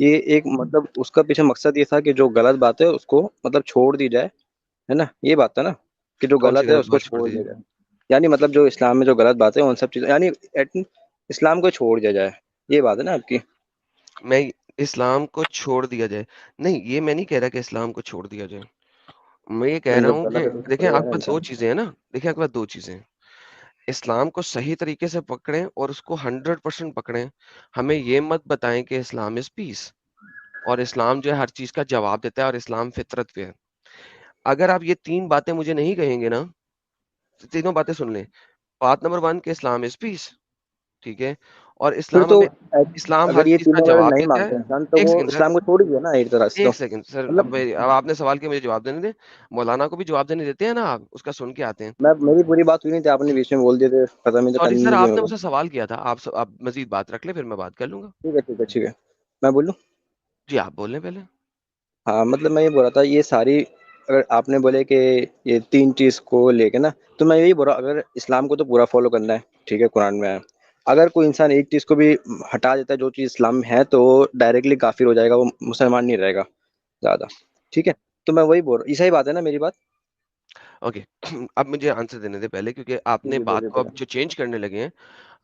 یہ ایک مطلب اس کا پیچھے مقصد یہ تھا کہ جو غلط بات ہے اس کو مطلب چھوڑ دی جائے، ہے نا؟ یہ بات تھا نا کہ جو کون سی غلط ہے غلط اس کو بات چھوڑ چھوڑ دی؟ دیا جائے، یعنی مطلب جو اسلام میں جو غلط باتیں ان سب چیزیں، یعنی اسلام کو چھوڑ دیا جائے، یہ بات ہے نا آپ کی؟ میں اسلام کو چھوڑ دیا جائے؟ نہیں، یہ میں نہیں کہہ رہا کہ اسلام کو چھوڑ دیا جائے. میں یہ کہہ پھر رہا جب ہوں غلط کہ ہے تو دیکھیں چھوڑے گا آپ نا کے پاس دو انسان. چیزیں ہیں نا. دیکھیں آپ کے پاس دو چیزیں ہیں. اسلام کو صحیح طریقے سے پکڑیں اور اس کو 100% پکڑیں. ہمیں یہ مت بتائیں کہ اسلام از پیس اور اسلام جو ہے ہر چیز کا جواب دیتا ہے اور اسلام فطرت پہ ہے. اگر آپ یہ تین باتیں مجھے نہیں کہیں گے نا، تو تینوں باتیں سن لیں. بات نمبر 1 کہ اسلام از پیس، ٹھیک ہے، اور پھر اسلام تو ہمیں اسلام ہر اگر یہ چیز کا تینوں اگر جواب نہیں دیتا ہے. مانتے انسان تو ایک وہ سیکنڈ سر، اسلام کو چھوڑ ہی دیا نا ایک طرح سے تو. ایک سیکنڈ سر، مطلب اب آپ نے سوال کیا، مجھے جواب دینے دیں. مولانا کو بھی جواب دینے دیتے ہیں نا آپ، اس کا سن کے آتے ہیں. میری پوری بات ہوئی نہیں تھی، آپ نے بیچ میں بول دیے تھے، پتہ نہیں سوری سر، کنٹینیو آپ نہیں نے ہوگا. مجھ سے سوال کیا تھا. آپ مزید بات رکھ لیں، پھر میں بات کر لوں گا. ٹھیک ہے ٹھیک ہے ٹھیک ہے، میں بولوں. جی آپ بول لیں پہلے. ہاں مطلب میں یہ بول رہا تھا، یہ ساری اگر آپ نے بولے کہ یہ تین چیز کو لے کے نا، تو میں یہی بول رہا ہوں اگر اسلام کو تو پورا فالو کرنا ہے، ٹھیک ہے، قرآن میں ہے. اگر کوئی انسان ایک چیز کو بھی ہٹا دیتا ہے جو چیز اسلام میں ہے تو وہ ڈائریکٹلی کافر ہو جائے گا، وہ مسلمان نہیں رہے گا زیادہ. ٹھیک ہے، تو میں وہی بول رہا ہوں، یہ صحیح بات ہے نا میری بات؟ اوکے اب مجھے آنسر دینے دیں پہلے، کیونکہ آپ جی نے جی بات بولیے کو اب بولیے. جو چینج کرنے لگے ہیں.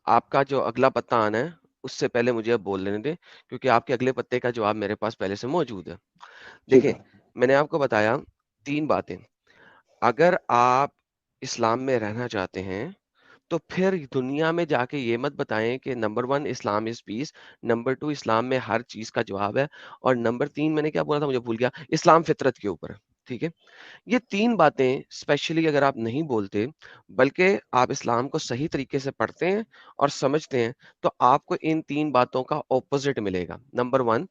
آپ کا جو اگلا پتہ آنا ہے اس سے پہلے مجھے اب بول لینے دیں، کیونکہ آپ کے اگلے پتے کا جواب میرے پاس پہلے سے موجود ہے. ٹھیک دیکھیں، ہے. میں نے آپ کو بتایا 3 باتیں. اگر آپ اسلام میں رہنا چاہتے ہیں تو پھر دنیا میں جا کے یہ مت بتائیں کہ نمبر 1 اسلام از پیس، نمبر 2 اسلام میں ہر چیز کا جواب ہے، اور نمبر 3 میں نے کیا بولا تھا مجھے بھول گیا، اسلام فطرت کے اوپر ہے. ٹھیک ہے، یہ 3 باتیں اسپیشلی اگر آپ نہیں بولتے بلکہ آپ اسلام کو صحیح طریقے سے پڑھتے ہیں اور سمجھتے ہیں، تو آپ کو ان 3 باتوں کا اپوزٹ ملے گا. نمبر 1،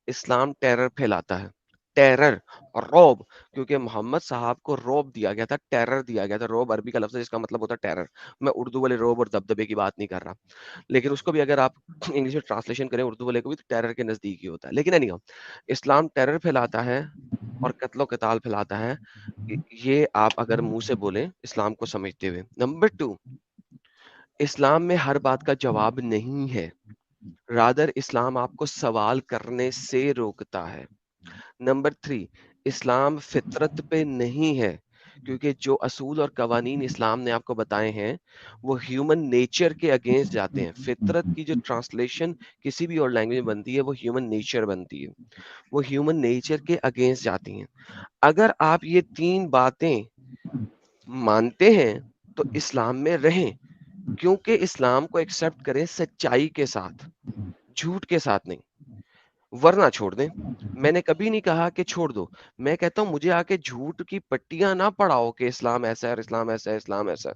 اسلام ٹیرر پھیلاتا ہے. ٹیرر اور روب، کیونکہ محمد صاحب کو روب دیا گیا تھا، ٹیرر دیا گیا تھا. روب عربی کا لفظ ہے جس کا مطلب ہوتا ہے ٹیرر. میں اردو والے روب اور دبدبے کی بات نہیں کر رہا، لیکن اس کو بھی اگر آپ انگلش میں ٹرانسلیشن کریں اردو والے کو بھی، تو ٹیرر کے نزدیک ہی ہوتا ہے. لیکن نہیں، اسلام ٹیرر پھیلاتا ہے اور قتل و قتال پھیلاتا ہے. یہ آپ اگر منہ سے بولیں اسلام کو سمجھتے ہوئے. نمبر 2، اسلام میں ہر بات کا جواب نہیں ہے، رادر اسلام آپ کو سوال کرنے سے روکتا ہے. نمبر 3، اسلام فطرت پہ نہیں ہے، کیونکہ جو اصول اور قوانین اسلام نے آپ کو بتائے ہیں وہ ہیومن نیچر کے اگینسٹ جاتے ہیں. فطرت کی جو ٹرانسلیشن کسی بھی اور لینگویج میں بنتی ہے وہ ہیومن نیچر بنتی ہے، وہ ہیومن نیچر کے اگینسٹ جاتی ہیں. اگر آپ یہ 3 باتیں مانتے ہیں تو اسلام میں رہیں، کیونکہ اسلام کو ایکسپٹ کریں سچائی کے ساتھ، جھوٹ کے ساتھ نہیں، ورنہ چھوڑ دیں. میں نے کبھی نہیں کہا کہ چھوڑ دو، میں کہتا ہوں مجھے آ کے جھوٹ کی پٹیاں نہ پڑھاؤ کہ اسلام ایسا ہے اور اسلام ایسا ہے، اسلام ایسا ہے.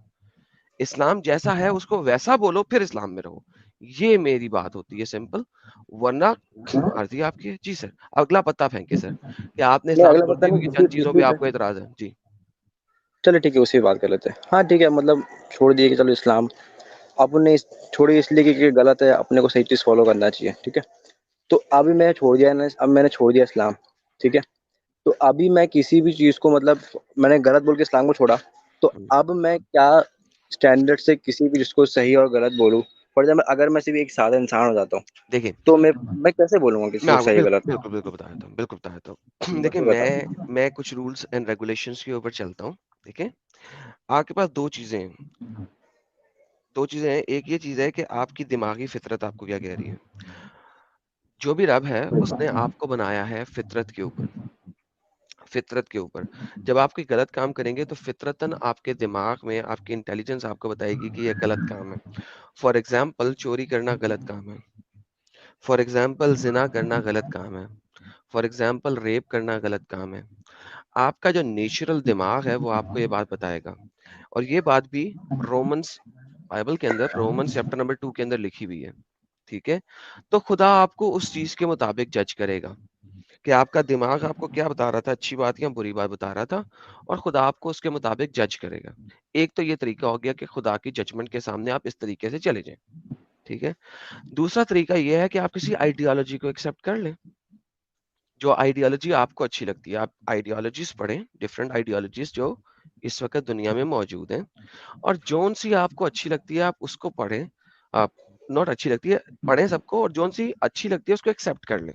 اسلام جیسا ہے اس کو ویسا بولو، پھر اسلام میں رہو. یہ میری بات ہوتی ہے سمپل. ورنہ مرضی آپ کی ہے. جی سر، اگلا پتہ پھینکے سر، کہ آپ نے نہیں اسلام اگلا چھوڑ پتہ دی نہیں، کیونکہ دوسری چند چیزوں دوسری پہ پہ. آپ کو اعتراض ہے. جی چلو ٹھیک ہے، اسی بات کر لیتے ہیں. ہاں ٹھیک ہے، مطلب چھوڑ دیے کہ چلو اسلام اپن نے چھوڑی اس لیے کہ غلط ہے، اپنے کو صحیح چیز فالو کرنا چاہیے. ٹھیک ہے، تو ابھی میں چھوڑ دیا نا، اب میں نے چھوڑ دیا اسلام. ٹھیک ہے، تو ابھی میں کسی بھی چیز کو مطلب میں نے غلط بول کے اسلام کو چھوڑا، تو اب میں کیا اسٹینڈرڈ سے کسی بھی چیز کو صحیح اور غلط بولوں؟ فار ایگزامپل اگر میں صرف ایک سادہ انسان ہو جاتا ہوں دیکھیں، تو میں کیسے بولوں گا کسی میں کو آپ کو صحیح بالکل غلط؟ بالکل بالکل بتا دیتا ہوں، بالکل بتا دیتا ہوں. بس دیکھیں، یہ بتا. میں کچھ رولس اینڈ ریگولیشنز کے اوپر چلتا ہوں. دیکھیں، آپ کے پاس 2 چیزیں ہیں. 2 چیزیں ہیں. ایک یہ چیز ہے کہ آپ کی دماغی فطرت آپ کو کیا کہہ رہی ہے. جو بھی رب ہے اس نے آپ کو بنایا ہے فطرت کے اوپر، فطرت کے اوپر. جب آپ کوئی غلط کام کریں گے تو فطرتاً آپ کے دماغ میں آپ کی انٹیلیجنس آپ کو بتائے گی کہ یہ غلط کام ہے. فار ایگزامپل چوری کرنا غلط کام ہے، فار ایگزامپل زنا کرنا غلط کام ہے، فار ایگزامپل ریپ کرنا غلط کام ہے. آپ کا جو نیچرل دماغ ہے وہ آپ کو یہ بات بتائے گا. اور یہ بات بھی رومنس بائبل کے اندر، رومنس چیپٹر نمبر 2 کے اندر لکھی ہوئی ہے. ٹھیک ہے، تو خدا آپ کو اس چیز کے مطابق جج کرے گا کہ آپ کا دماغ آپ کو کیا بتا رہا تھا، اچھی بات یا بری بات بتا رہا تھا، اور خدا آپ کو اس کے مطابق جج کرے گا. ایک تو یہ طریقہ ہو گیا کہ خدا کی ججمنٹ کے سامنے آپ اس طریقے سے چلے جائیں. ٹھیک ہے، دوسرا طریقہ یہ ہے کہ آپ کسی آئیڈیالوجی کو ایکسپٹ کر لیں. جو آئیڈیالوجی آپ کو اچھی لگتی ہے، آپ آئیڈیالوجیز پڑھیں، ڈفرنٹ آئیڈیالوجیز جو اس وقت دنیا میں موجود ہیں، اور جون سی آپ کو اچھی لگتی ہے آپ اس کو پڑھیں. آپ نوٹ اچھی لگتی ہے پڑھیں سب کو، اور جون سی اچھی لگتی ہے اس کو ایکسپٹ کر لیں.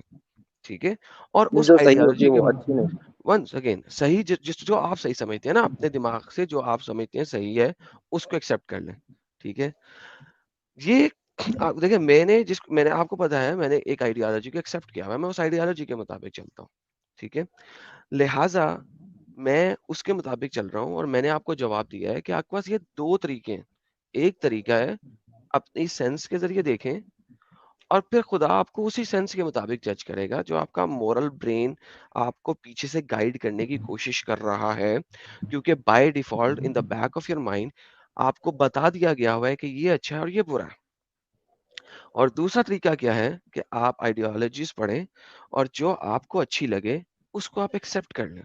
ٹھیک ہے، اور اس جو صحیح ہوتی آئیڈیالوجی ہے کے وہ اچھی نہیں. ونس اگین صحیح جو آپ صحیح سمجھتے ہیں نا اپنے دماغ سے، جو آپ سمجھتے ہیں صحیح ہے اس کو ایکسپٹ کر لیں. ٹھیک ہے، یہ دیکھیں میں نے آپ کو پتا ہے میں نے ایک آئیڈیالوجی کو ایکسپٹ کیا ہوا ہے، میں اس آئیڈیالوجی کے مطابق چلتا ہوں. ٹھیک ہے، لہٰذا میں اس کے مطابق چل رہا ہوں، اور میں نے آپ کو جواب دیا ہے کہ آپ کے پاس یہ دو طریقے ہیں. ایک طریقہ ہے اپنی سینس کے ذریعے دیکھیں، اور پھر خدا آپ کو اسی سینس کے مطابق جج کرے گا جو آپ کا مورل برین آپ کو پیچھے سے گائیڈ کرنے کی کوشش کر رہا ہے، کیونکہ by default in the back of your mind آپ کو بتا دیا گیا ہوا ہے کہ یہ اچھا ہے اور یہ برا ہے. اور دوسرا طریقہ کیا ہے کہ آپ آئیڈیالوجیز پڑھیں اور جو آپ کو اچھی لگے اس کو آپ ایکسپٹ کر لیں.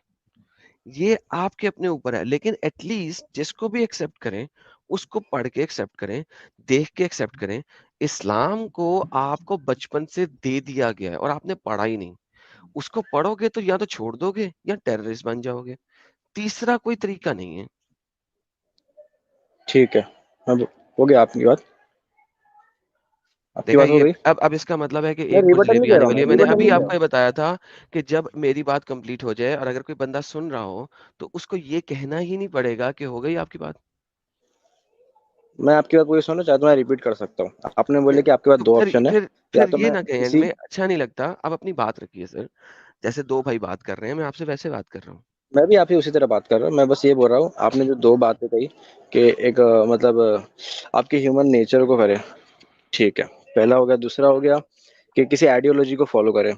یہ آپ کے اپنے اوپر ہے، لیکن ایٹ لیسٹ جس کو بھی ایکسپٹ کریں اس کو پڑھ کے ایکسپٹ کریں، دیکھ کے ایکسپٹ کریں. اسلام کو آپ کو بچپن سے دے دیا گیا ہے اور آپ نے پڑھا ہی نہیں. اس کو پڑھو گے تو یا تو چھوڑ دو گے یا ٹیررسٹ بن جاؤ گے. تیسرا کوئی طریقہ نہیں ہے. ٹھیک ہے، اب ہو گیا آپ کی بات. آپ کی دیکھا بات ہو یہ گئی. اب اس کا مطلب ہے کہ میں ایک کو ریبٹل نہیں جلیبی دے آنے رہا ہوں، والی ہے. میں میں نے ریبٹل ابھی نہیں دے آپ رہا کو ہوں. یہ بتایا تھا کہ جب میری بات کمپلیٹ ہو جائے اور اگر کوئی بندہ سن رہا ہو تو اس کو یہ کہنا ہی نہیں پڑے گا کہ ہو گئی آپ کی بات. میں آپ کی بات پوری سننا چاہتا ہوں، میں ریپیٹ کر سکتا ہوں. آپ نے بولے کہ آپ کے پاس تو دو پھر آپشن ہے، پھر یا پھر تو یہ میں نہ کہیں اینڈ کسی. میں اچھا نہیں لگتا. اب اپنی بات رکھیے سر، جیسے دو بھائی بات کر رہے ہیں میں آپ سے ویسے بات کر رہا ہوں. میں بھی آپ ہی اسی طرح بات کر رہا ہوں. میں بس یہ بول رہا ہوں آپ نے جو دو باتیں کہی کہ ایک مطلب آپ کے ہیومن نیچر کو کرے. ٹھیک ہے، پہلا ہو گیا. دوسرا ہو گیا کہ کسی آئیڈیولوجی کو فالو کرے.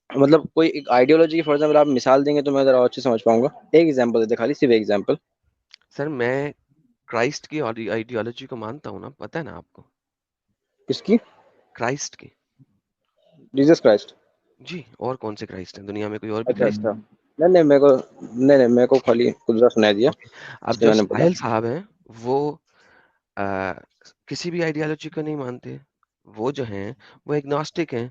مطلب کوئی ایک آئیڈیولوجی فار ایگزامپل آپ مثال دیں گے تو میں ذرا اور اچھے سمجھ پاؤں گا. ایک ایگزامپل دیتے، خالی صرف ایگزامپل. سر میں کرائسٹ کی آئیڈیالوجی کو مانتا ہوں نا، پتہ ہے نا آپ کو. کس کی؟ کرائسٹ کی. Jesus Christ. جی، اور کون سے کرائسٹ ہیں دنیا میں؟ کوئی اور بھی اچھا کرائسٹ اچھا. ہے؟ نہیں میرے کو نہیں میں کو خالی گزرا سنا دیا اوکے. اب اس لیے جو میں نے بولا. ساحل صاحب ہیں وہ کسی بھی آئیڈیالوجی کو نہیں مانتے. وہ جو ہیں وہ ایگنوسٹک ہیں.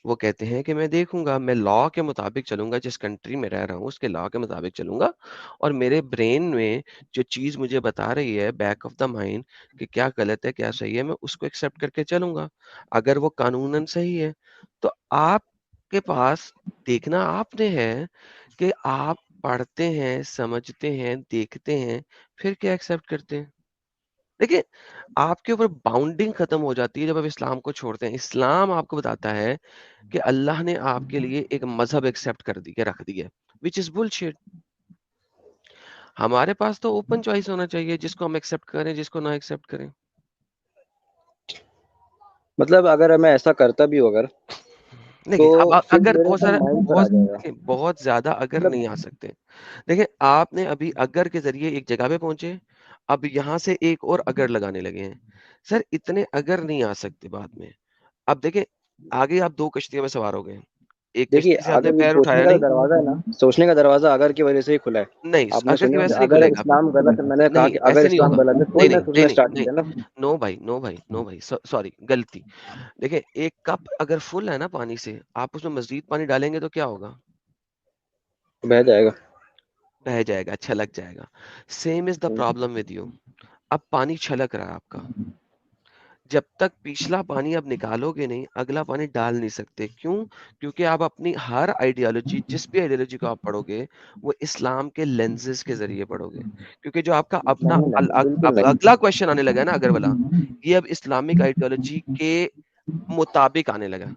وہ کہتے ہیں کہ میں دیکھوں گا، میں لا کے مطابق چلوں گا، جس کنٹری میں رہ رہا ہوں اس کے لا کے مطابق چلوں گا، اور میرے برین میں جو چیز مجھے بتا رہی ہے بیک آف دا مائنڈ کہ کیا غلط ہے کیا صحیح ہے، میں اس کو ایکسیپٹ کر کے چلوں گا اگر وہ قانوناً صحیح ہے. تو آپ کے پاس دیکھنا آپ نے ہے کہ آپ پڑھتے ہیں، سمجھتے ہیں، دیکھتے ہیں، پھر کیا ایکسیپٹ کرتے ہیں. دیکھیں آپ کے اوپر باؤنڈنگ ختم ہو جاتی ہے جب آپ اسلام کو چھوڑتے ہیں. اسلام آپ کو بتاتا ہے کہ اللہ نے آپ کے لیے ایک مذہب ایکسیپٹ کر دی رکھ دی ہے which is bullshit. ہمارے پاس تو اوپن چوائس ہونا چاہیے، جس کو ہم ایکسیپٹ کریں جس کو نہ ایکسیپٹ کریں. مطلب اگر میں ایسا کرتا بھی ہوں اگر، تو دیکھیں اب پھر اگر میرے بہت اندر سارا مائنڈ پر آ بہت جائے گا. دیکھیں بہت زیادہ اگر مطلب نہیں آ سکتے. دیکھیں آپ نے ابھی اگر کے ذریعے ایک جگہ پہ پہنچے، اب یہاں سے ایک اور اگر لگانے لگے ہیں. سر اتنے اگر نہیں آ سکتے بعد میں. اب دیکھیں آگے آپ دو کشتیوں میں سوار ہو گئے. ایک دیکھیے، کشتی سے آپ نے اگر یہ پیر سوچنے اٹھایا کا نہیں. دروازہ ہے نا، سوچنے کا دروازہ اگر کی وجہ سے ہی کھلا ہے. نہیں آپ نے اگر کی سنی وجہ سے ہوگی نہیں اگر کھلے گا. اسلام غلط ہے، میں نے کہا نہیں کہ اگر ایسے نہیں اسلام ہوگا. غلط ہے کوئی نہیں نہ نہیں نہیں سوچنا نہیں اسٹارٹ نہیں کیا نا. نو بھائی نو بھائی نو بھائی سوری غلطی. دیکھیں ایک کپ اگر فل ہے نا پانی سے، آپ اس میں مزید پانی ڈالیں گے تو کیا ہوگا؟ بہہ جائے گا. بہہ جائے گا، چھلک جائے گا. Same is the problem with you. اب پانی چھلک رہا ہے آپ کا. جب تک پچھلا پانی آپ نکالو گے نہیں اگلا پانی ڈال نہیں سکتے. کیوں؟ کیونکہ آپ اپنی ہر آئیڈیالوجی، جس بھی آئیڈیالوجی کو آپ پڑھو گے وہ اسلام کے لینزز کے ذریعے پڑھو گے. کیونکہ جو آپ کا اپنا نہیں نہیں بالکل نہیں. اگلا کوشچن آنے لگا ہے نا اگر والا، یہ اب اسلامک آئیڈیالوجی کے مطابق آنے لگا.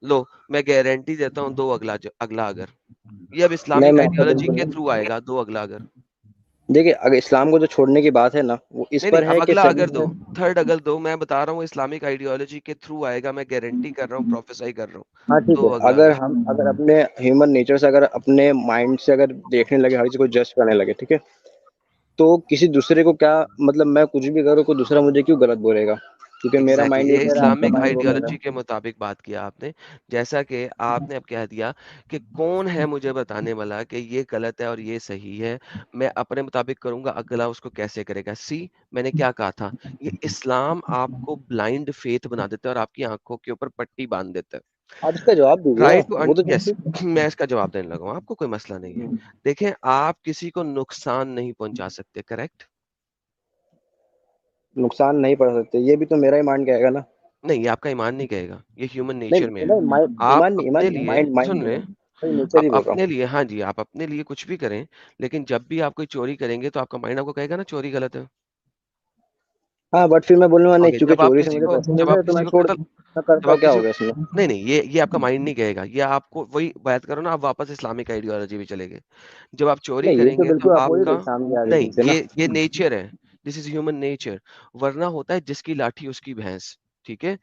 لو میں گارنٹی دیتا ہوں دو اگلا اگر یہ اب نہیں اسلامک میں ایسا آئیڈیالوجی بالکل کے نہیں. تھرو آئے گا. دو اگلا اگر دیکھیے اگر اسلام کو جو چھوڑنے کی بات ہے نا، وہ اس نہیں نہیں پر اب ہے کہ اگلا صحیح اگر دو، ہے. تھرڈ اگر دو، میں بتا رہا ہوں اسلامک آئیڈیالوجی کے تھرو آئے گا. میں گارنٹی کر رہا ہوں، پروفیسائی کر رہا ہاں ہوں. ٹھیک ہے، دو اگلا اگر اگر ہم اپنے ہیومن نیچر سے اگر اپنے مائنڈ سے اگر دیکھنے لگے، ہر چیز کو جج کرنے لگے، ٹھیک ہے، تو کسی دوسرے کو کیا مطلب، میں کچھ بھی کروں کوئی دوسرا مجھے کیوں غلط بولے گا؟ کیونکہ میرا ایگزیکٹلی مائنڈ یہ یہ کہہ رہا ہے، آپ کا اسلامک مائنڈ وہ کہہ رہا آئیڈیالوجی ہے. کے مطابق بات کیا آپ نے. جیسا کہ آپ نے اب کہہ دیا کہ کون ہے مجھے بتانے والا کہ یہ غلط ہے اور یہ صحیح ہے، میں اپنے مطابق کروں گا، اگلا اس کو کیسے کرے گا. میں نے کیا کہا تھا، یہ اسلام آپ کو بلائنڈ فیتھ بنا دیتا ہے اور آپ کی آنکھوں کے اوپر پٹی باندھ دیتا ہے. آپ اس کا جواب دیجیے نا، رائٹ ٹو وہ تو یس ٹھیک ہے. میں اس کا جواب دینے لگا ہوں، آپ کو کوئی مسئلہ نہیں ہے. دیکھیں آپ کسی کو نقصان نہیں پہنچا سکتے، کریکٹ؟ نقصان نہیں پڑ سکتے، یہ بھی تو میرا ہی مائنڈ کہے گا نا. نہیں، یہ آپ کا ایمان نہیں کہے گا، یہ ہیومن نہیں نیچر میں ہے. نہیں، آپ ایمان نہیں، ایمان اپنے نہیں، لیے مائنڈ مائنڈ سن نہیں لیں، ہے، نیچر ہی آپ بول رہا اپنے ہوں. لیے، ہاں جی، آپ اپنے لیے کچھ بھی کریں، لیکن جب بھی آپ کوئی چوری کریں گے تو آپ کا مائنڈ آپ کو کہے گا نا چوری غلط ہے. ہاں بٹ پھر میں بولوں گا نہیں اوکے، چونکہ چوری سے مجھے پیسے مل جب رہے آپ ہیں تو کسی میں کو چھوڑ قتل میں جب کرتا آپ کیا کسی ہو کو گیا اس میں. نہیں نہیں، یہ آپ کا مائنڈ نہیں کہے گا، یہ آپ کو وہی بات کرو نا، آپ واپس اسلامک آئیڈیالوجی میں چلے گئے. جب آپ چوری نہیں یہ کریں تو گے تو بالکل آپ اپوزٹ ہے کا اسلام کی نہیں، آئیڈیالوجی سے نا. یہ نیچر ہے. This is human nature. ورنہ ہوتا ہے جس کی لاٹھی اس کی بھینس. ٹھیک ہے،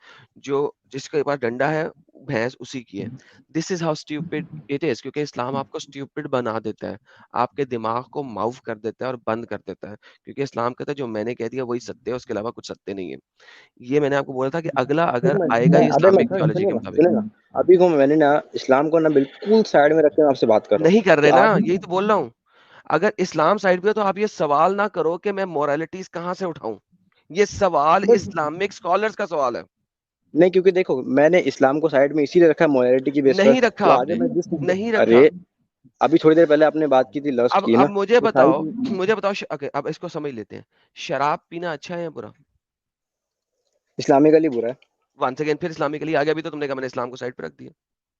جو جس کے پاس ڈنڈا ہے بھینس اسی کی ہے. This is how stupid it is, کیونکہ اسلام آپ کو اسٹیوپڈ بنا دیتا ہے، آپ کے دماغ کو معاف کر دیتا ہے اور بند کر دیتا ہے. کیونکہ اسلام کہتا ہے جو میں نے کہہ دیا وہی ستیہ ہے، اس کے علاوہ کچھ ستیہ نہیں ہے. یہ میں نے آپ کو بولا تھا کہ اگلا ایک اگر منٹ آئے گا میں یہ ابھی میں اسلامک تھیولوجی سنیے کے نا مطابق. سنیے نا، ابھی کو میں نے نا اسلام کو نا بالکل سائڈ میں رکھ کے میں آپ سے بات کر رہا نہیں ہوں کر رہے کہ نا، آپ. یہی تو بول رہا ہوں. اگر اسلام سائڈ پہ تو آپ یہ سوال نہ کرو کہ میں مورالٹیز کہاں سے اٹھاؤں. یہ سوال اسلامک اسکالرز کا سوال ہے. نہیں کیونکہ دیکھو میں نے اسلام کو سائڈ میں اسی لیے رکھا موریلٹی کی بیس پر نہیں رکھا کہ آپ آگے نے، میں جس. نہیں رکھا. ارے ابھی تھوڑی دیر پہلے آپ نے بات کی تھی لسٹ کی نا، اب مجھے وہ ساری بتاؤ، چیز. اب اس کو سمجھ لیتے ہیں. شراب پینا اچھا ہے یا برا؟ اسلامکلی برا ہے. ونس اگین پھر اسلامکلی آ گیا. ابھی تو تم نے کہا میں نے اسلام کو سائڈ پہ رکھ دیا.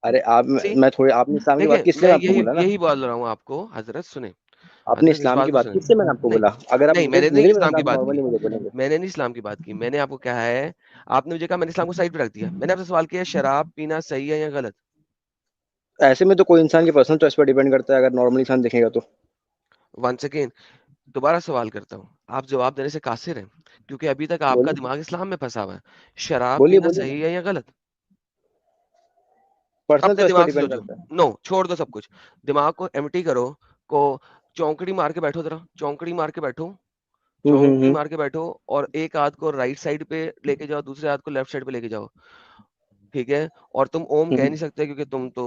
ارے آپ سی، میں تھوڑی آپ نے اسلام کی دیکھیں بات کس لیے میں میں آپ کو یہی بولا نا. یہی بول رہا ہوں آپ کو. حضرت سنیں، آپ نے حضرت اس اسلام بات کی کو بات سنیں. کس سے میں نے آپ کو نہیں بولا. اگر آپ نہیں، میں مجھے نے مجھے نہیں نہیں اسلام بتانا کی آپ بات کی، نارملی مجھے بولیں گے. میں نے نہیں اسلام کی بات کی. میں نے آپ کو کہا ہے، آپ نے مجھے کہا میں نے اسلام کو سائڈ پہ رکھ دیا. میں نے آپ سے سوال کیا شراب پینا صحیح ہے یا غلط؟ ایسے میں تو کوئی انسان کی پرسنل چوائس پر ڈیپینڈ کرتا ہے اگر نارمل انسان دیکھے گا تو. ونس اگین دوبارہ سوال کرتا ہوں، آپ جواب دینے سے قاصر ہیں، کیونکہ ابھی تک آپ کا بولیے دماغ اسلام میں پھنسا ہوا ہے. شراب بولیے پینا بولیے نا. صحیح ہے یا غلط؟ پرسنل اپنے چوائس پر دماغ سے ڈیپینڈ سوچو. کرتا ہے. نو، چھوڑ دو سب کچھ. دماغ کو ایمٹی کرو، کو چونکڑی مار کے بیٹھو، ذرا چونکڑی مار کے بیٹھو، چونکڑی ہوں. مار کے بیٹھو، اور ایک ہاتھ کو رائٹ سائڈ پہ لے کے جاؤ، دوسرے ہاتھ کو لیفٹ سائڈ پہ لے کے جاؤ. ٹھیک ہے، اور تم اوم کہہ نہیں سکتے کیونکہ تم تو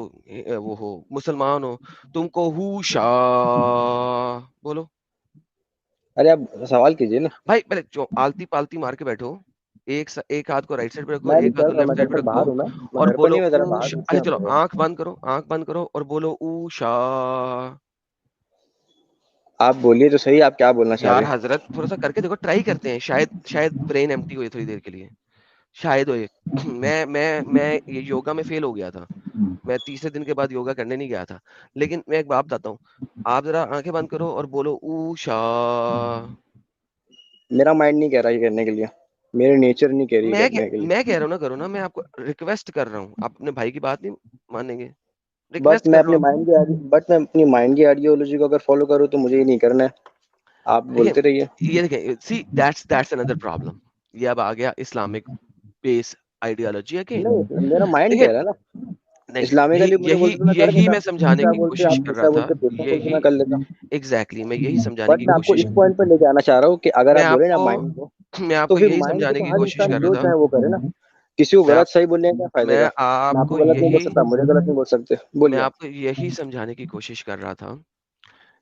وہ ہو مسلمان ہو. تم کو ہو شا بولو. ارے آپ سوال کیجیے نا. بھائی پہلے آلتی پالتی مار کے بیٹھو. ایک ہاتھ کو رائٹ سائڈ پہ رکھو، میں بھی ایک ہاتھ کر کو رہا ہوں، لیفٹ میں گھر سائڈ پہ پر باہر رکھو، ہوں. میں اور گھر پر بولو نہیں، میں ذرا باہر ہوں، اس اچھا لیے چلو میں. آنکھ بند کرو، آنکھ بند کرو اور بولو اوشا. آپ بولیے تو صحیح، آپ کیا بولنا چاہ یار رہے ہیں. حضرت تھوڑا سا کر کے دیکھو، ٹرائی کرتے ہیں، شاید برین ایمٹی ہوئے تھوڑی دیر کے لیے، شاید ہوئے. میں یہ یوگا میں فیل ہو گیا تھا. میں تیسرے دن کے بعد یوگا کرنے نہیں گیا تھا. لیکن میں ایک بات بتاتا ہوں، آپ ذرا آنکھیں بند کرو اور بولو اوشا. میرا مائنڈ نہیں کہہ رہا یہ کرنے کے لیے، میرے نیچر نہیں کہہ رہی کرنے کے لیے. میں کہہ رہا ہوں نا کرو نا، میں آپ کو ریکویسٹ کر رہا ہوں. آپ اپنے بھائی کی بات نہیں مانیں گے، بٹ ریکویسٹ میں کر رہا اپنے ہوں. مائنڈ کی آئیڈیالوجی کو اگر فالو کروں تو مجھے یہ نہیں کرنا ہے. آپ دیکھیں بولتے رہیے. یہ دیکھیں، سی دیٹس اندر پرابلم. یہ اب آ گیا اسلامک بیس آئیڈیالوجی اگین. نہیں میرا مائنڈ دیکھیں کہہ رہا ہے نا. نہیں، اسلامکلی مجھے یہی بولتے تو میں کر یہی دیتا. میں سمجھانے جیسا کی بولتے کوشش آپ کر رہا جیسا تھا. بولتے پیسہ بولتے یہی میں کر لیتا. ایگزیکٹلی میں یہی سمجھانے بٹ کی میں آپ کو کوشش اس پوائنٹ پہ لے کے آنا چاہ رہا ہوں کہ اگر میں آپ آپ بولے نا کو مائنڈ کو، میں آپ تو کو پھر یہی مائنڈ کو سمجھانے تو کی ہر کوشش انسان کر رہا جو تھا. چاہے وہ کرے نا. کسی کو میں آپ غلط صحیح بولنے کا کیا فائدہ میں تھا. میں آپ آپ کو کو غلط نہیں بول یہی سکتا، مجھے غلط نہیں بول سکتے. میں بولیے آپ. آپ کو یہی سمجھانے کی کوشش کر رہا تھا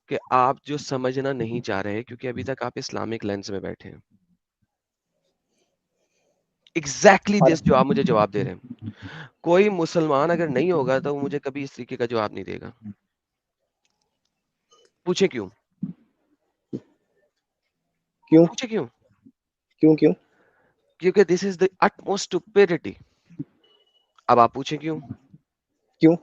کہ آپ جو سمجھنا نہیں چاہ رہے کیونکہ ابھی تک آپ اسلامک لینس میں بیٹھے ہیں. ایگزیکٹلی دس جو آپ مجھے جواب دے رہے ہیں. کوئی مسلمان اگر نہیں ہوگا تو وہ مجھے کبھی اس طریقے کا جواب نہیں دے گا. پوچھے کیوں؟ کیوں پوچھے کیوں؟ کیوں کیوں کیونکہ دس از دا utmost stupidity. اب آپ پوچھیں کیوں؟ کیوں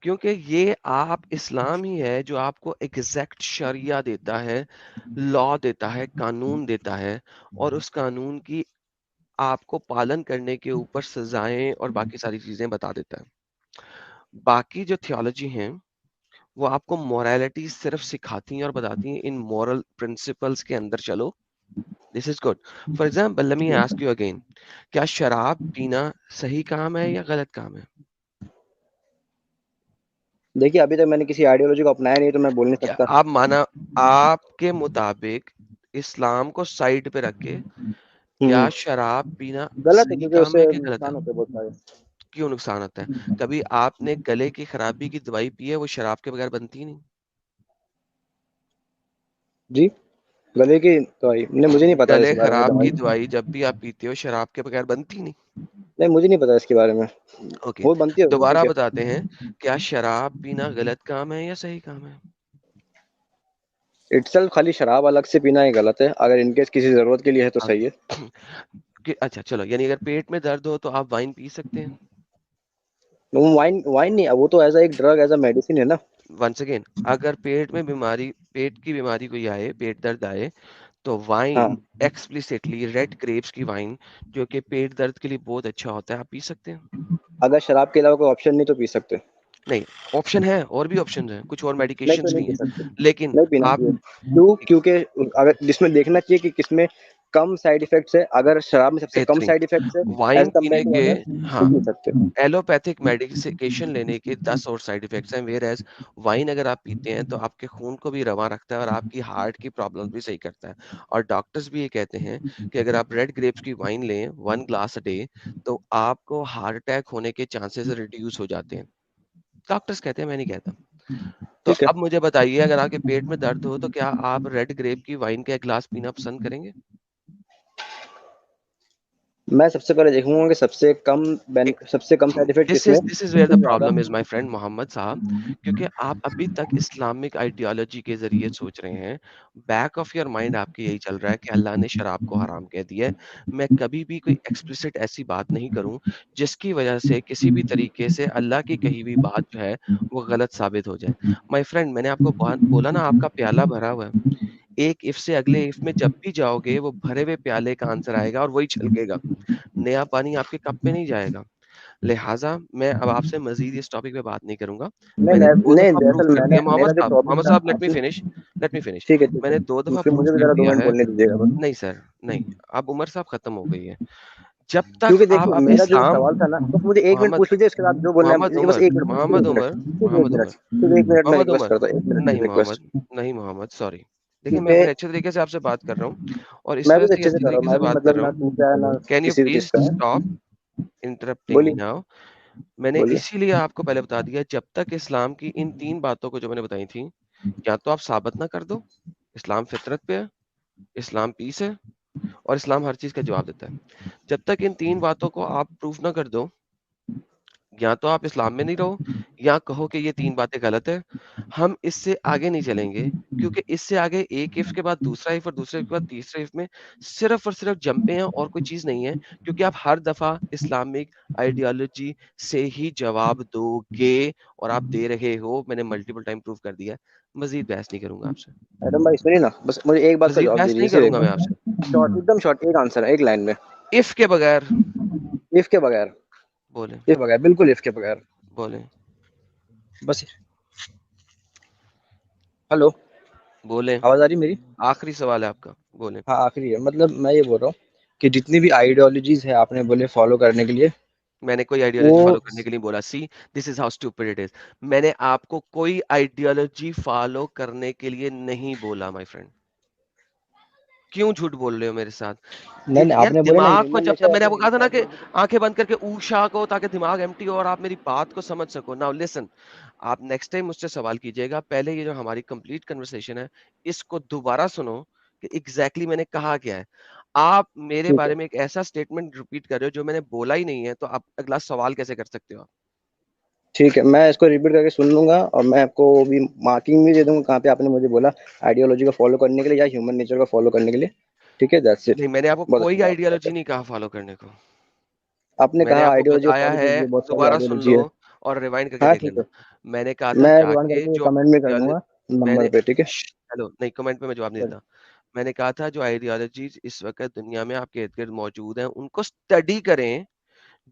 کیونکہ یہ آپ اسلام ہی ہے جو آپ کو ایگزیکٹ شریعہ دیتا ہے، لا دیتا ہے، قانون دیتا ہے، اور اس قانون کی آپ کو پالن کرنے کے اوپر سزائیں اور باقی ساری چیزیں بتا دیتا ہے. باقی جو تھیولوجی ہیں وہ آپ کو مورالٹی صرف سکھاتی ہیں اور بتاتی ہیں ان مورل پرنسپلز کے اندر چلو. This is good. For example let me ask you again, کیا شراب پینا صحیح کام ہے یا غلط کام ہے؟ دیکھیے ابھی تک میں نے کسی آئیڈیالوجی کو اپنایا نہیں تو میں بول نہیں کیا سکتا. آپ مانا آپ کے مطابق اسلام کو سائڈ پہ رکھ کے کیا شراب پینا غلط ہے صحیح کیونکہ اس کام سے ہے کہ غلط ہے؟ نقصان ہوتے ہیں بہت سارے. کیوں نقصان ہوتا ہے؟ کبھی آپ نے گلے کی خرابی کی دوائی پی ہے، وہ شراب کے بغیر بنتی نہیں. جی گلے کی دوائی نہیں، مجھے نہیں پتا اس گلے کے بارے میں. خراب دوائی کی دوائی جب بھی آپ پیتے ہو شراب کے بغیر بنتی نہیں. نہیں مجھے نہیں پتا اس کے بارے میں. اوکے، وہ بنتی ہوگی دوبارہ ٹھیک ہے. بتاتے ہیں، کیا شراب پینا غلط کام ہے یا صحیح کام ہے؟ اٹسل خالی شراب الگ سے پینا ہی غلط ہے، اگر ان کیس کسی ضرورت کے لیے ہے تو صحیح ہے. اچھا چلو، یعنی اگر پیٹ میں درد ہو تو آپ وائن پی سکتے ہیں. وائن نہیں، وہ تو ایز اے ایک ڈرگ، ایز اے میڈیسن ہے نا. ونس اگین، اگر پیٹ کی بیماری کوئی آئے، پیٹ درد آئے، تو ہاں وائن ایکسپلیسٹلی ریڈ گریپس کی وائن جو کہ پیٹ درد کے لیے بہت اچھا ہوتا ہے، آپ پی سکتے ہیں. اگر شراب کے علاوہ کوئی آپشن نہیں تو پی سکتے. نہیں، آپشن ہے، اور بھی آپشن ہیں، کچھ اور نہیں تو میڈیکیشنز نہیں بھی پی ہیں، سکتے، لیکن نہیں پینا آپ چاہیے. کیونکہ اگر جس میں دیکھنا چاہیے کہ کس میں کم سائڈ افیکٹس ہے. اگر شراب میں سب سے کم بہترین سائڈ افیکٹس ہے ایز وائن کمپیئر پینے ٹو کے، ادر، ہاں، تو پی سکتے. ایلوپیتھک میڈیکیشن لینے کے 10 اور سائڈ افیکٹس ہیں، ویئر ایز وائن اگر آپ پیتے ہیں تو آپ کے خون کو بھی رواں رکھتا ہے اور آپ کی ہارٹ کی پرابلم بھی صحیح کرتا ہے. اور ڈاکٹرز بھی یہ کہتے ہیں کہ اگر آپ ریڈ گریپس کی وائن لیں 1 گلاس اے ڈے تو آپ کو ہارٹ اٹیک ہونے کے چانسز ریڈیوس ہو جاتے ہیں. ڈاکٹرز کہتے ہیں، میں نہیں کہتا. تو ٹھیک ہے. اب مجھے بتائیے، اگر آپ کے پیٹ میں درد ہو تو کیا آپ ریڈ گریپ کی وائن کا ایک گلاس پینا پسند کریں گے؟ میں سب سے پہلے دیکھوں گا کہ سب سے کم سائڈ افیکٹ کس میں، دس از سب ویئر دا سے زیادہ. پرابلم از مائی فرینڈ محمد صاحب، کیونکہ آپ ابھی تک اسلامک آئیڈیالوجی کے ذریعے سوچ رہے ہیں. بیک آف یور مائنڈ آپ کے یہی چل رہا ہے کہ اللہ نے شراب کو حرام کہہ دیا ہے. میں کبھی بھی کوئی ایکسپلسٹ ایسی بات نہیں کروں جس کی وجہ سے کسی بھی طریقے سے اللہ کی کہی ہوئی بات جو ہے وہ غلط ثابت ہو جائے. مائی فرینڈ، میں نے آپ کو بولا نا، آپ کا پیالہ بھرا ہوا ہے. ایک اف سے اگلے اف میں جب بھی جاؤ گے وہ بھرے ہوئے پیالے کا آنسر آئے گا اور وہی چھلکے گا. نیا پانی آپ کے کپ میں نہیں جائے گا. لہٰذا میں اب آپ سے مزید اس ٹاپک پہ بات نہیں کروں گا. میں نے 2 نہیں دفعہ پروف دراصل کر دیا میرا جو ٹاپک محمد تھا صاحب آپ سے. Let me finish. ٹھیک ہے میں ٹھیک نے ہے. 2 دفعہ پھر پروف مجھے بھی کر ذرا 2 دیا منٹ ہے. بولنے دیجیے گا بس. نہیں سر، نہیں، اب عمر صاحب ختم ہو گئی ہے. جب تک کیونکہ آپ دیکھیے اب میرا جو اسلام، سوال تھا نا، بس مجھے 1 منٹ محمد پوچھ لیجیے، اس کے بعد جو بولنا محمد ہے بس عمر 1 منٹ، صرف محمد 1 عمر منٹ، صرف 1 محمد منٹ، عمر صرف 1 منٹ میں محمد ریکویسٹ عمر کرتا ہوں، 1 منٹ نہیں ریکویسٹ. محمد سوری. دیکھیں، میں کیونکہ بڑے اچھے طریقے سے آپ سے بات کر رہا ہوں اور اس میں وجہ بھی سے یہ اچھے سے اچھے کر رہا ہوں، طریقے میں سے بھی بات کر مطلب رہا نہ ہوں. ٹوٹا ہے نہ کین یو کسی بھی پلیز چیز کا ہے. اسٹاپ انٹرپٹنگ می بولیے ناؤ. میں نے بولیے. اسی لیے آپ کو پہلے بتا دیا، جب تک اسلام کی ان 3 باتوں کو جو میں نے بتائی تھیں یا تو آپ ثابت نہ کر دو. اسلام فطرت پہ ہے، اسلام پیس ہے، اور اسلام ہر چیز کا جواب دیتا ہے. جب تک ان 3 باتوں کو آپ پروف نہ کر دو، یا تو آپ اسلام میں نہیں رہو یا کہو کہ یہ 3 باتیں غلط ہے. ہم اس سے آگے نہیں چلیں گے، کیونکہ اس سے آگے ایک اف کے بعد دوسرا اف اور دوسرے کے بعد تیسرے اف میں صرف اور صرف جمپیں ہیں اور کوئی چیز نہیں ہے. کیونکہ آپ ہر دفعہ اسلامک آئیڈیالوجی سے ہی جواب دو گے اور آپ دے رہے ہو. میں نے ملٹیپل ٹائم پروف کر دیا ہے. مزید بحث نہیں کروں گا آپ سے. ایڈم بھائی سنیے نا، بس مجھے ایک بات کا مزید جواب بحث دیجیے، نہیں صرف کروں ایک گا میں آپ سے. شارٹ، ایک دم شارٹ، ایک آنسر ہے ایک لائن میں. اف کے بغیر اف کے بغیر. بولیں، اف بغیر، بالکل اف کے بغیر. بولیں، بس. ہلو، بولیں. آواز آ رہی میری؟ آخری سوال ہے آپ کا، بولیں. ہاں آخری ہے. مطلب میں یہ بول رہا ہوں کہ جتنی بھی آئیڈیالوجیز ہے آپ نے بولے فالو کرنے کے لیے، میں نے کوئی آئیڈیالوجی وہ فالو کرنے کے لیے بولا. See this is how stupid it is. میں نے آپ کو کوئی آئیڈیالوجی فالو کرنے کے لیے نہیں بولا مائی فرینڈ. کیوں جھوٹ بول رہے ہو میرے ساتھ؟ نہیں یار آپ نے بولے نا دماغ کو ہیومن جب تک نیچر میں نے ایسا آپ کو کہا تھا نا کہ آنکھیں بند کر کے اوشا کو، تاکہ دماغ ایمٹی ہو اور آپ میری بات کو سمجھ سکو. ناؤ لسن، آپ نیکسٹ ٹائم مجھ سے سوال کیجیے گا، پہلے یہ جو ہماری کمپلیٹ کنورسیشن ہے اس کو دوبارہ سنو کہ ایگزیکٹلی میں نے کہا کیا ہے. آپ میرے ٹھیک ہے بارے میں ایک ایسا اسٹیٹمنٹ ریپیٹ کر رہے ہو جو میں نے بولا ہی نہیں ہے، تو آپ اگلا سوال کیسے کر سکتے ہو؟ ٹھیک ہے، میں اس کو ریپیٹ کر کے سن لوں گا اور میں آپ کو بھی مارکنگ بھی دے دوں گا کہاں پہ آپ نے مجھے بولا آئیڈیالوجی کو فالو کرنے کے لیے یا ہیومن نیچر کو فالو کرنے کے لیے. ٹھیک ہے، دیٹس اٹ. نہیں، میں نے آپ کو بہت کوئی اچھی بات آئیڈیالوجی ہے. نہیں کہا فالو کرنے کو. آپ نے میں نے کہا آپ کو آئیڈیالوجی کو بتایا فالو ہے، کیجیے، بہت ساری دوبارہ سن آئیڈیالوجی لو ہے. اور ریوائنڈ کر کے ہاں دیکھ ٹھیک لینا. ہے، میں نے کہا تھا میں جا ریوائنڈ کر کے کے جو کمنٹ میں کر دوں گا میں نے نمبر پہ. ٹھیک ہے. ہیلو نہیں، کمنٹ پہ میں جواب نہیں دیتا. میں نے کہا تھا جو آئیڈیالوجیز اس وقت دنیا میں آپ کے ارد گرد موجود ہیں ان کو اسٹڈی کریں،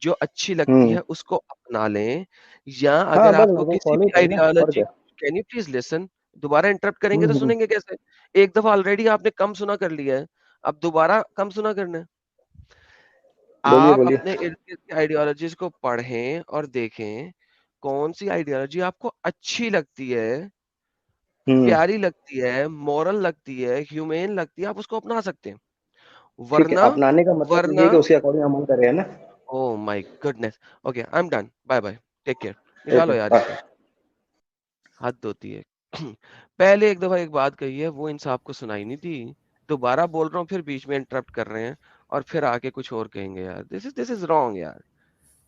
جو اچھی لگتی ہے اس کو اپنا لیں. یا ہاں اگر بس آپ کو وہ کسی فالو بھی کریں نا، اور آئیڈیالوجی، کیا. Can you please listen? دوبارہ انٹرپٹ کریں گے تو سنیں گے کیسے؟ ایک دفعہ آلریڈی آپ نے کم سنا کر لیا ہے، اب دوبارہ کم سنا کرنا ہے. بولیے آپ بولیے. اپنے ارد گرد کی آئیڈیالوجیز کو پڑھیں اور دیکھیں کون سی آئیڈیالوجی آپ کو اچھی لگتی ہے، پیاری لگتی ہے، مورل لگتی ہے، ہیومین لگتی ہے، آپ اس کو اپنا سکتے ہیں. ٹھیک ہے، ورنہ اپنانے کا مطلب یہ ہے کہ اس کے اکارڈنگ عمل کرے نا. Oh my goodness. Okay, I am done. Bye bye, take care. نکالو یار اوکے. اس کو، حد ہوتی ہے. پہلے ایک دفعہ ایک بات کہی ہے، وہ انصاف کو سنائی نہیں تھی. دوبارہ بول رہا ہوں، پھر بیچ میں انٹرپٹ کر رہے ہیں اور پھر آ کے کچھ اور کہیں گے. یار دس از رانگ یار،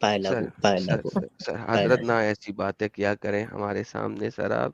پائے سر لگو پائے سر لگو سر سر پائے حضرت لگو نہ ایسی باتیں کیا کریں ہمارے سامنے سر آپ